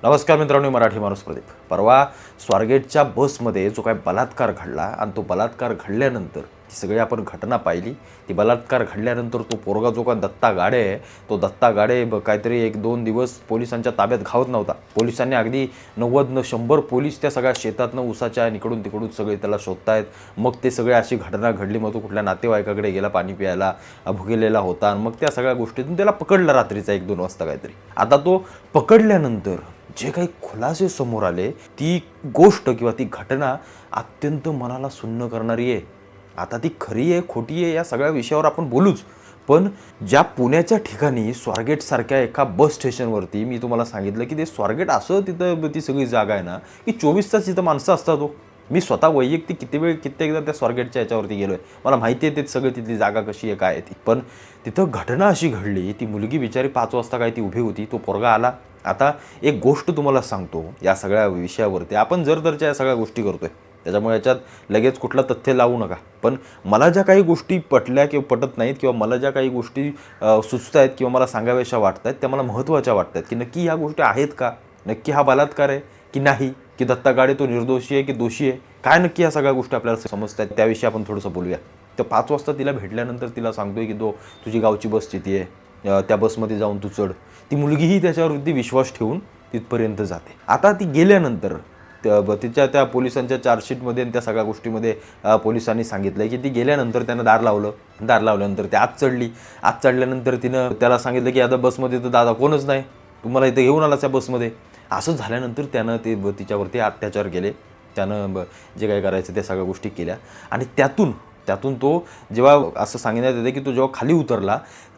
नमस्कार मित्रांनो, मराठी माणूस प्रदीप. परवा स्वारगेटच्या बसमध्ये जो काय बलात्कार घडला आणि तो बलात्कार घडल्यानंतर ती सगळी आपण घटना पाहिली. ती बलात्कार घडल्यानंतर तो पोरगा जो काय दत्ता गाडे आहे, तो दत्ता गाडे काहीतरी 1-2 दिवस पोलिसांच्या ताब्यात घावत नव्हता. पोलिसांनी अगदी 90-100 पोलीस त्या सगळ्या शेतातनं उसाच्या इकडून तिकडून सगळे त्याला शोधतायत. मग ते सगळे अशी घटना घडली. मग तो कुठल्या नातेवाईकाकडे गेला पाणी प्यायला, भुकेलेला होता. मग त्या सगळ्या गोष्टीतून त्याला पकडलं रात्रीचा 1-2 वाजता काहीतरी. आता तो पकडल्यानंतर जे काही खुलासे समोर आले, ती गोष्ट किंवा ती घटना अत्यंत मनाला सुन्न करणारी आहे. आता ती खरी आहे खोटी आहे या सगळ्या विषयावर आपण बोलूच, पण ज्या पुण्याच्या ठिकाणी स्वारगेटसारख्या एका बस स्टेशनवरती मी तुम्हाला सांगितलं की ते स्वारगेट असं तिथं ती सगळी जागा आहे ना की 24 तास तिथं माणसं असतात. हो, मी स्वतः वैयक्तिक कित्येकदा त्या स्वारगेटच्या याच्यावरती गेलो आहे. मला माहिती आहे ते सगळं तिथली जागा कशी आहे काय आहे ती. पण तिथं घटना अशी घडली, ती मुलगी बिचारी 5 वाजता काय ती उभी होती, तो पोरगा आला. आता एक गोष्ट तुम्हाला सांगतो या सगळ्या विषयावरती. आपण जर या सगळ्या गोष्टी करतोय त्याच्यामुळे याच्यात लगेच कुठलं तथ्य लावू नका. पण मला ज्या काही गोष्टी पटल्या किंवा पटत नाहीत किंवा मला ज्या काही गोष्टी सुचत आहेत किंवा मला सांगाव्याशा वाटत आहेत त्या मला महत्त्वाच्या वाटत आहेत की नक्की ह्या गोष्टी आहेत का, नक्की हा बलात्कार आहे की नाही, की दत्ता गाडे तो निर्दोषी आहे की दोषी आहे, काय नक्की ह्या सगळ्या गोष्टी आपल्याला समजत आहेत त्याविषयी आपण थोडंसं बोलूया. तर 5 वाजता तिला भेटल्यानंतर तिला सांगतोय की तुझी गावची बस तिथे आहे, त्या बसमध्ये जाऊन तू चढ. ती मुलगीही त्याच्यावरती विश्वास ठेवून तिथपर्यंत जाते. आता ती गेल्यानंतर तिच्या त्या पोलिसांच्या चार्जशीटमध्ये आणि त्या सगळ्या गोष्टीमध्ये पोलिसांनी सांगितलं की ती गेल्यानंतर त्यानं दार लावल्यानंतर ती आत चढल्यानंतर तिनं त्याला सांगितलं की आता बसमध्ये तर दादा कोणच नाही, तुम्हाला इथं घेऊन आलाच त्या बसमध्ये. असं झाल्यानंतर त्यानं तिच्यावरती अत्याचार केले. त्यानं जे काय करायचं त्या सगळ्या गोष्टी केल्या आणि त्यातून तो जेव्हा असं सांगण्यात येतं की तो जेव्हा खाली उतरला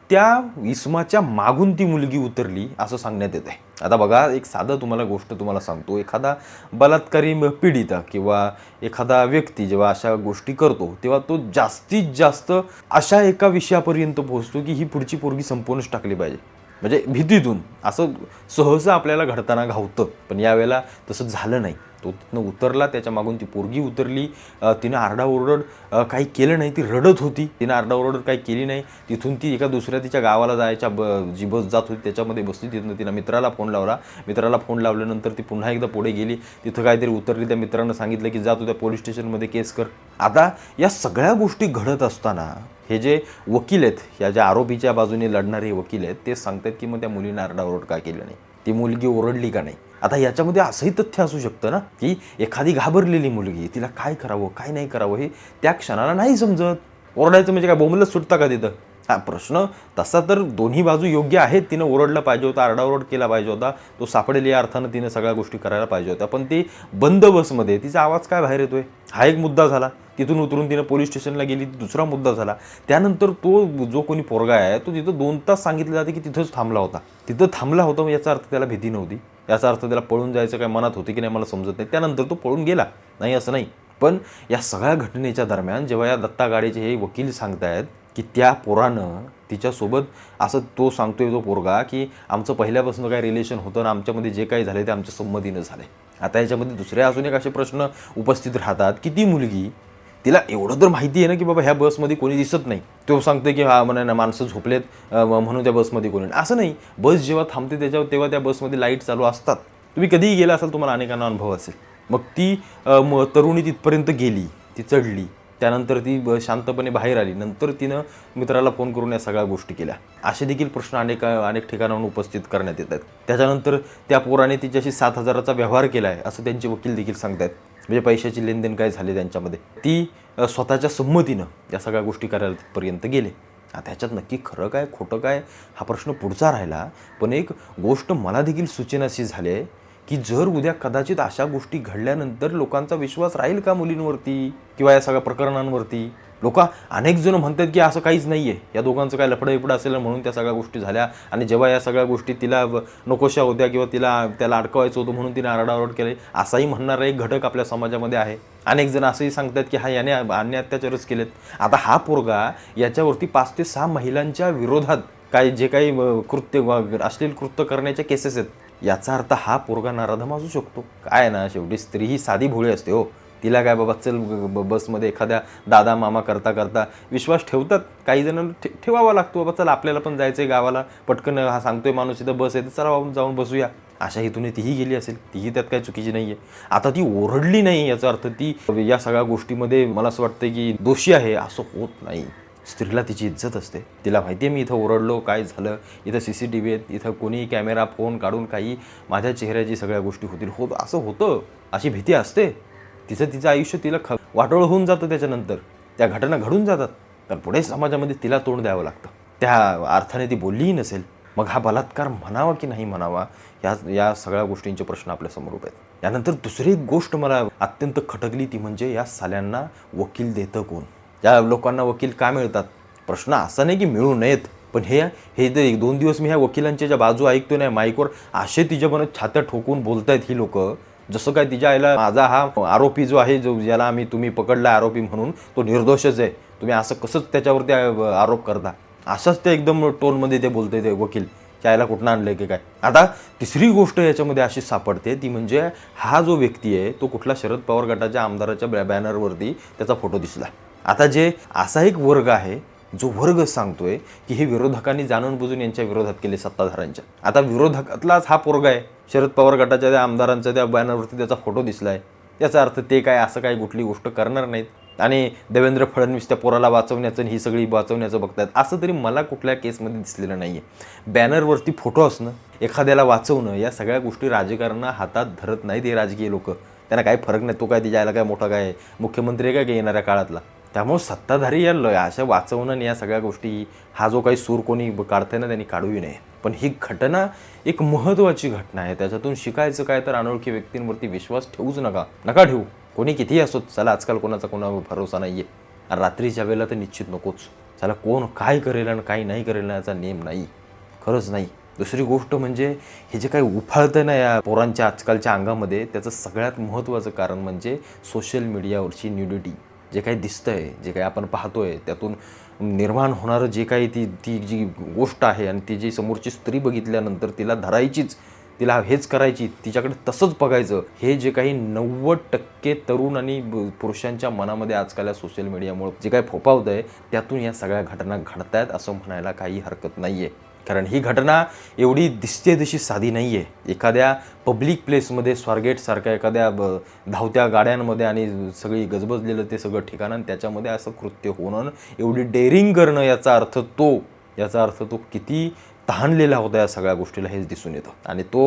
त्या इसमाच्या मागून ती मुलगी उतरली असं सांगण्यात येत आहे. आता बघा, एक साधं गोष्ट तुम्हाला सांगतो. एखादा बलात्कारी पीडिता किंवा एखादा व्यक्ती जेव्हा अशा गोष्टी करतो तेव्हा तो जास्तीत जास्त अशा एका विषयापर्यंत पोहोचतो की ही पुढची पोरगी संपवूनच टाकली पाहिजे, म्हणजे भीतीतून. असं सहसा आपल्याला घडताना घावतं, पण यावेळेला तसं झालं नाही. तो तिथनं उतरला, त्याच्या मागून ती पोरगी उतरली. तिनं आरडाओरड काही केलं नाही, ती रडत होती. तिनं आरडाओरड काही केली नाही. तिथून ती एका दुसऱ्या तिच्या गावाला जायच्या जी बस जात होती त्याच्यामध्ये बसली. तिथनं तिनं मित्राला फोन लावल्यानंतर ती पुन्हा एकदा पुढे गेली. तिथं काहीतरी उतरली. त्या मित्रानं सांगितलं की जा तू त्या पोलीस स्टेशनमध्ये केस कर. आता या सगळ्या गोष्टी घडत असताना हे जे वकील आहेत, या ज्या आरोपीच्या बाजूने लढणारे वकील आहेत, ते सांगतात की मग त्या मुलीनं आरडाओरड का केलं नाही, ती मुलगी ओरडली का नाही. आता याच्यामध्ये असंही तथ्य असू शकतं ना की एखादी घाबरलेली मुलगी, तिला काय करावं काय नाही करावं हे त्या क्षणाला नाही समजत. ओरडायचं म्हणजे काय बोंबलच सुटता का तिथं? हा प्रश्न तसा तर दोन्ही बाजू योग्य आहेत. तिनं ओरडलं पाहिजे होतं, आरडाओरड केला पाहिजे होता, तो सापडेल या अर्थानं तिनं सगळ्या गोष्टी करायला पाहिजे होत्या. पण ती बंद बसमध्ये तिचा आवाज काय बाहेर येतोय हा एक मुद्दा झाला. तिथून उतरून तिनं पोलीस स्टेशनला गेली, दुसरा मुद्दा झाला. त्यानंतर तो जो कोणी पोरगा आहे तो तिथं 2 तास सांगितलं जाते की तिथं थांबला होता. याचा अर्थ त्याला भीती नव्हती, याचा अर्थ त्याला पळून जायचं काय मनात होती की नाही मला समजत नाही. त्यानंतर तो पळून गेला नाही असं नाही. पण या सगळ्या घटनेच्या दरम्यान जेव्हा या दत्ता गाडेचे हे वकील सांगतायत की त्या पोरानं तिच्यासोबत असं, तो सांगतोय तो पोरगा की आमचं पहिल्यापासून काय रिलेशन होतं ना आमच्यामध्ये जे काही झाले ते आमच्या संमतीनं झाले. आता याच्यामध्ये दुसरे अजून एक असे प्रश्न उपस्थित राहतात की ती मुलगी, तिला एवढं तर माहिती आहे ना की बाबा ह्या बसमध्ये कोणी दिसत नाही. तो सांगते की हा म्हणा माणसं झोपलेत म्हणून त्या बसमध्ये कोणी नाही. असं नाही, बस जेव्हा थांबते तेव्हा त्या बसमध्ये लाईट चालू असतात. तुम्ही कधीही गेला असाल, तुम्हाला अनेकांना अनुभव असेल. मग ती तरुणी तिथपर्यंत गेली, ती चढली, त्यानंतर ती शांतपणे बाहेर आली. नंतर तिनं मित्राला फोन करून या सगळ्या गोष्टी केल्या. असे देखील प्रश्न अनेक ठिकाणाहून उपस्थित करण्यात येतात. त्याच्यानंतर त्या पोराने तिच्याशी 7,000चा व्यवहार केला आहे असं त्यांचे वकील देखील सांगतात. म्हणजे पैशाची लेनदेन काय झाली त्यांच्यामध्ये. ती स्वतःच्या संमतीनं या सगळ्या गोष्टी करायलापर्यंत गेले. आता ह्याच्यात नक्की खरं काय खोटं काय हा प्रश्न पुढचा राहिला. पण एक गोष्ट मला देखील सूचनाशी झाली आहे की जर उद्या कदाचित अशा गोष्टी घडल्यानंतर लोकांचा विश्वास राहील का मुलींवरती किंवा या सगळ्या प्रकरणांवरती. अनेक जण म्हणतात की असं काहीच नाही आहे, या दोघांचं काय लफडं असेल म्हणून त्या सगळ्या गोष्टी झाल्या. आणि जेव्हा या सगळ्या गोष्टी तिला नकोशा होत्या किंवा त्याला अडकवायचं होतं म्हणून तिने आरडाओरड केली असाही म्हणणारा एक घटक आपल्या समाजामध्ये आहे. अनेक जण असंही सांगतात की याने अन्य अत्याचारच केलेत. आता हा पोरगा याच्यावरती 5 ते 6 महिलांच्या विरोधात जे काही अश्लील कृत्य करण्याच्या केसेस आहेत. याचा अर्थ हा पोरगा नराधम असू शकतो. काय ना, शेवटी स्त्री ही साधी भोळी असते हो. तिला काय बाबा चल बसमध्ये एखाद्या दादा मामा करता विश्वास ठेवतात. काही जण ठेवावा लागतो, बाबा चल आपल्याला पण जायचं आहे गावाला, पटकन हा सांगतोय माणूस इथं बस आहे तर चला जाऊन बसूया. अशा हेतूने तीही गेली असेल, तीही त्यात काही चुकीची नाही आहे. आता ती ओरडली नाही याचा अर्थ ती या सगळ्या गोष्टीमध्ये मला असं वाटतं की दोषी आहे असं होत नाही. स्त्रीला तिची इज्जत असते. तिला माहिती आहे मी इथं ओरडलो, काय झालं, इथं CCTV आहेत, इथं कोणी कॅमेरा फोन काढून काही माझ्या चेहऱ्याची सगळ्या गोष्टी होतील, असं होतं, अशी भीती असते. तिचं आयुष्य तिला वाटोळं होऊन जातं. त्याच्यानंतर त्या घटना घडून जातात, तर पुढे समाजामध्ये तिला तोंड द्यावं लागतं. त्या अर्थाने ती बोललीही नसेल. मग हा बलात्कार म्हणावा की नाही म्हणावा, या सगळ्या गोष्टींचे प्रश्न आपल्यासमोर उभे आहेत. यानंतर दुसरी एक गोष्ट मला अत्यंत खटकली, ती म्हणजे या साल्यांना वकील देतं कोण? या लोकांना वकील का मिळतात? प्रश्न असा नाही की मिळू नयेत, पण हे जे 1-2 दिवस मी ह्या वकिलांच्या ज्या बाजू ऐकतो ना माईकवर, असे तिच्या मनात छात्या ठोकून बोलतायत ही लोक, जसं काय तिच्या आईला माझा हा आरोपी जो आहे, जो ज्याला तुम्ही पकडला आरोपी म्हणून, तो निर्दोषच आहे, तुम्ही असं कसंच त्याच्यावरती आरोप करता, असाच ते एकदम टोनमध्ये ते बोलते ते वकील. त्याला कुठनं आणलंय की काय. आता तिसरी गोष्ट याच्यामध्ये अशी सापडते, ती म्हणजे हा जो व्यक्ती आहे तो कुठला शरद पवार गटाच्या आमदाराच्या बॅनरवरती त्याचा फोटो दिसला. आता असा एक वर्ग आहे जो वर्ग सांगतोय की हे विरोधकांनी जाणून बुजून यांच्या विरोधात केले, सत्ताधाऱ्यांच्या. आता विरोधकातलाच हा पोरगा आहे, शरद पवार गटाच्या त्या आमदारांच्या त्या बॅनरवरती त्याचा फोटो दिसलाय, याचा अर्थ ते काय असं काही कुठली गोष्ट करणार नाहीत आणि देवेंद्र फडणवीस त्या पोराला वाचवण्याचं ही सगळी वाचवण्याचं बघतायत, असं तरी मला कुठल्या केसमध्ये दिसलेलं नाही आहे. बॅनरवरती फोटो असणं, एखाद्याला वाचवणं, या सगळ्या गोष्टी राजकारणा हातात धरत नाहीत हे राजकीय लोक. त्यांना काही फरक नाही, तो काय तिच्या आयला काय मोठा काय मुख्यमंत्री आहे काय येणाऱ्या काळातला. त्यामुळे सत्ताधारी या अशा वाचवणं या सगळ्या गोष्टी, हा जो काही सूर कोणी काढतंय ना त्यांनी काढूही नये. पण ही घटना एक महत्त्वाची घटना आहे. त्याच्यातून शिकायचं काय तर अनोळखी व्यक्तींवरती विश्वास ठेवूच नका ठेवू. कोणी कितीही असोत, चला आजकाल कोणावर भरोसा नाही आहे. आणि रात्रीच्या वेळेला तर निश्चित नकोच. चला कोण काय करेल आणि काय नाही करेल ना याचा नेम नाही, खरंच नाही. दुसरी गोष्ट म्हणजे हे जे काही उफाळतं ना या पोरांच्या आजकालच्या अंगामध्ये, त्याचं सगळ्यात महत्त्वाचं कारण म्हणजे सोशल मीडियावरची न्यूडिटी. जे काही दिसतंय, जे काही आपण पाहतोय, त्यातून निर्माण होणारं जे काही ती जी गोष्ट आहे आणि ती जी समोरची स्त्री बघितल्यानंतर तिला धरायचीच, तिला हेच करायची, तिच्याकडे तसंच बघायचं, हे जे काही 90% तरुण आणि पुरुषांच्या मनामध्ये आजकाल या सोशल मीडियामुळे जे काही फोपावतंय, त्यातून या सगळ्या घटना घडतायत असं म्हणायला काही हरकत नाही आहे. कारण ही घटना एवढी दिसते तशी साधी नाही आहे. एखाद्या पब्लिक प्लेसमध्ये, स्वारगेटसारख्या एखाद्या धावत्या गाड्यांमध्ये आणि सगळी गजबजलेलं ते सगळं ठिकाण, आणि त्याच्यामध्ये असं कृत्य होणं, एवढी डेअरिंग करणं, याचा अर्थ तो किती तहानलेला होता या सगळ्या गोष्टीला, हेच दिसून येतं. आणि तो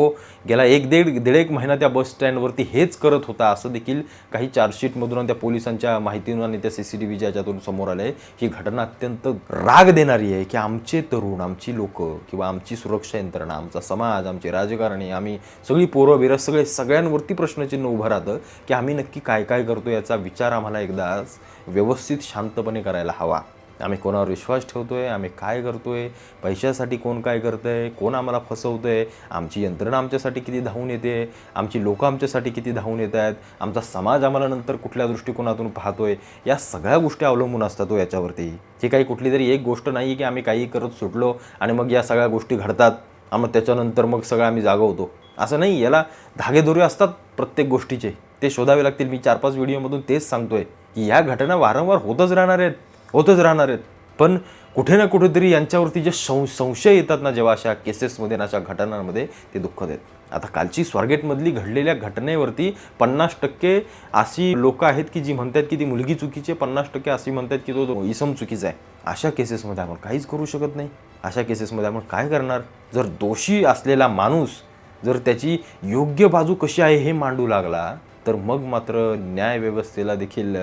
गेला दीड एक महिना त्या बस स्टँडवरती हेच करत होता, असं देखील काही चार्जशीटमधून आणि त्या पोलिसांच्या माहितीतून आणि त्या CCTVच्या याच्यातून समोर आलं आहे. ही घटना अत्यंत राग देणारी आहे की आमचे तरुण, आमची लोकं किंवा आमची सुरक्षा यंत्रणा, आमचा समाज, आमचे राजकारणी, आम्ही सगळी पोरं बिरं सगळ्यांवरती प्रश्नचिन्ह उभं राहतं की आम्ही नक्की काय करतो, याचा विचार आम्हाला एकदा व्यवस्थित शांतपणे करायला हवा. आम्ही कोणावर विश्वास ठेवतोय, आम्ही काय करतोय, पैशासाठी कोण काय करतंय, कोण आम्हाला फसवतंय, आमची यंत्रणा आमच्यासाठी किती धावून येते, आमची लोकं आमच्यासाठी किती धावून येत आहेत, आमचा समाज आम्हाला नंतर कुठल्या दृष्टिकोनातून पाहतोय, या सगळ्या गोष्टी अवलंबून असतात याच्यावरती. ही काही कुठली तरी एक गोष्ट नाही आहे की आम्ही काही करत सुटलो आणि मग या सगळ्या गोष्टी घडतात, मग त्याच्यानंतर मग सगळं आम्ही जागं होतो, असं नाही. याला धागेदोरे असतात प्रत्येक गोष्टीचे, ते शोधावे लागतील. मी 4-5 व्हिडिओमधून तेच सांगतोय की या घटना वारंवार होतच राहणार आहेत. पण कुठे ना कुठेतरी यांच्यावरती जे संशय येतात ना जेव्हा अशा केसेसमध्ये, अशा घटनांमध्ये, ते दुःखद आहेत. आता कालची स्वारगेटमधली घडलेल्या घटनेवरती 50% अशी लोकं आहेत की जी म्हणतात की ती मुलगी चुकीची आहे, 50% अशी म्हणतात की तो इसम चुकीचा आहे. अशा केसेसमध्ये आपण काहीच करू शकत नाही. अशा केसेसमध्ये आपण काय करणार? जर दोषी असलेला माणूस जर त्याची योग्य बाजू कशी आहे हे मांडू लागला, तर मग मात्र न्यायव्यवस्थेला देखील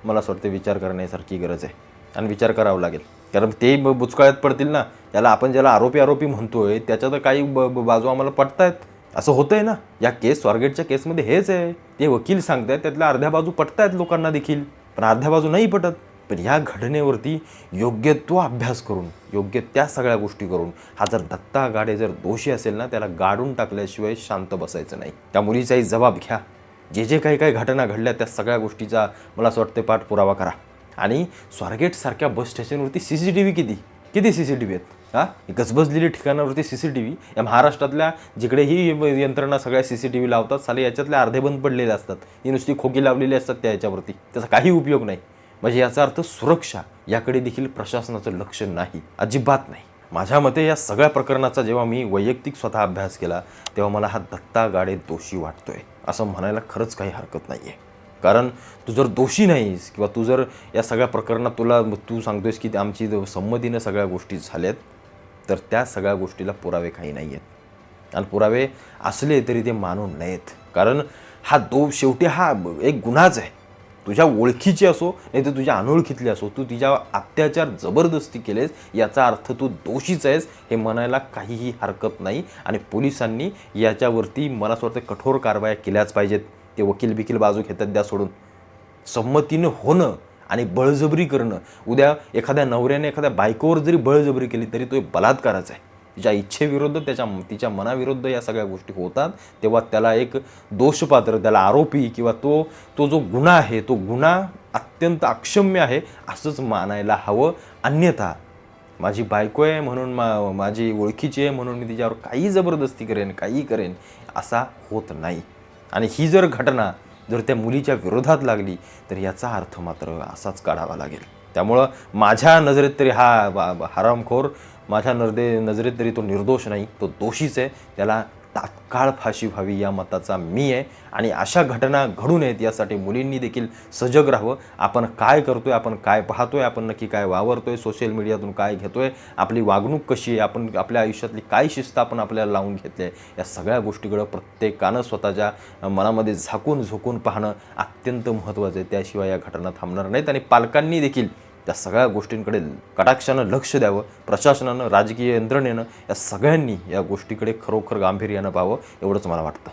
मला असं वाटतं विचार करण्यासारखी गरज आहे आणि विचार करावा लागेल. कारण ते बुचकाळ्यात पडतील ना. ज्याला आरोपी म्हणतोय त्याच्या तर काही बाजू आम्हाला पटतायत, असं होतंय ना. या स्वारगेटच्या केसमध्ये हेच आहे. ते वकील सांगतायत त्यातल्या अर्ध्या बाजू पटतायत लोकांना देखील, पण अर्ध्या बाजू नाही पटत. पण या घटनेवरती योग्य तो अभ्यास करून, योग्य त्या सगळ्या गोष्टी करून, हा जर दत्ता गाडे जर दोषी असेल ना, त्याला गाडून टाकल्याशिवाय शांत बसायचं नाही. त्या मुलीचाही जबाब घ्या. जे काही घटना घडल्या त्या सगळ्या गोष्टीचा मला असं वाटतं पाठपुरावा करा. आणि स्वारगेटसारख्या बस स्टेशनवरती CCTV किती CCTV आहेत? गजबजलेली ठिकाणावरती CCTV. या महाराष्ट्रातल्या जिकडेही यंत्रणा सगळ्या CCTV लावतात, साले याच्यातल्या अर्धे बंद पडलेले असतात. ही नुसती खोकी लावलेली असतात त्या याच्यावरती, त्याचा काही उपयोग नाही. म्हणजे याचा अर्थ सुरक्षा याकडे देखील प्रशासनाचं लक्ष नाही, अजिबात नाही. माझ्या मते या सगळ्या प्रकरणाचा जेव्हा मी वैयक्तिक स्वतः अभ्यास केला तेव्हा मला हा दत्ता गाडे दोषी वाटतोय असं म्हणायला खरंच काही हरकत नाही आहे. कारण तू जर दोषी नाहीस किंवा तू जर या सगळ्या प्रकरणात तू सांगतोयस की आमची संमतीनं सगळ्या गोष्टी झाल्यात, तर त्या सगळ्या गोष्टीला पुरावे काही नाही आहेत. आणि पुरावे असले तरी ते मानू नयेत. कारण हा शेवटी हा एक गुन्हाच आहे. तुझ्या ओळखीची असो नाही तर तुझ्या अनोळखीतली असो, तू तिच्या अत्याचार जबरदस्ती केलेस याचा अर्थ तू दोषीच आहेस हे म्हणायला काहीही हरकत नाही. आणि पोलिसांनी याच्यावरती मला असं वाटतं कठोर कारवाया केल्याच पाहिजेत. ते वकील बिकील बाजू घेतात द्या सोडून. संमतीनं होणं आणि बळजबरी करणं, उद्या एखाद्या नवऱ्याने एखाद्या बायकोवर जरी बळजबरी केली तरी तो एक बलात्कारच आहे. तिच्या इच्छेविरुद्ध तिच्या मनाविरुद्ध या सगळ्या गोष्टी होतात तेव्हा त्याला एक दोषपात्र, त्याला आरोपी किंवा तो जो गुन्हा आहे तो गुन्हा अत्यंत अक्षम्य आहे असंच मानायला हवं. अन्यथा माझी बायको आहे म्हणून माझी ओळखीची आहे म्हणून मी तिच्यावर काही जबरदस्ती करेन, काही करेन असा होत नाही. आणि ही जर घटना जर त्या मुलीच्या विरोधात लागली तर याचा अर्थ मात्र असाच काढावा लागेल. त्यामुळं माझ्या नजरेत तरी हा हरामखोर, माझ्या नजरेत तरी तो निर्दोष नाही, तो दोषीच आहे. त्याला तात्काळ फाशी व्हावी या मताचा मी आहे. आणि अशा घटना घडू नयेत यासाठी मुलींनी देखील सजग राहावं. आपण काय करतोय, आपण काय पाहतोय, आपण नक्की काय वावरतोय, सोशल मीडियातून काय घेतोय, आपली वागणूक कशी आहे, आपण आपल्या आयुष्यातली काय शिस्त आपण आपल्याला लावून घेतली आहे, या सगळ्या गोष्टीकडं प्रत्येकानं स्वतःच्या मनामध्ये झाकून झोकून पाहणं अत्यंत महत्त्वाचं आहे. त्याशिवाय या घटना थांबणार नाहीत. आणि पालकांनी देखील त्या सगळ्या गोष्टींकडे कटाक्षानं लक्ष द्यावं. प्रशासनानं, राजकीय यंत्रणेनं या सगळ्यांनी या गोष्टीकडे खरोखर गांभीर्यानं पाहावं एवढंच मला वाटतं.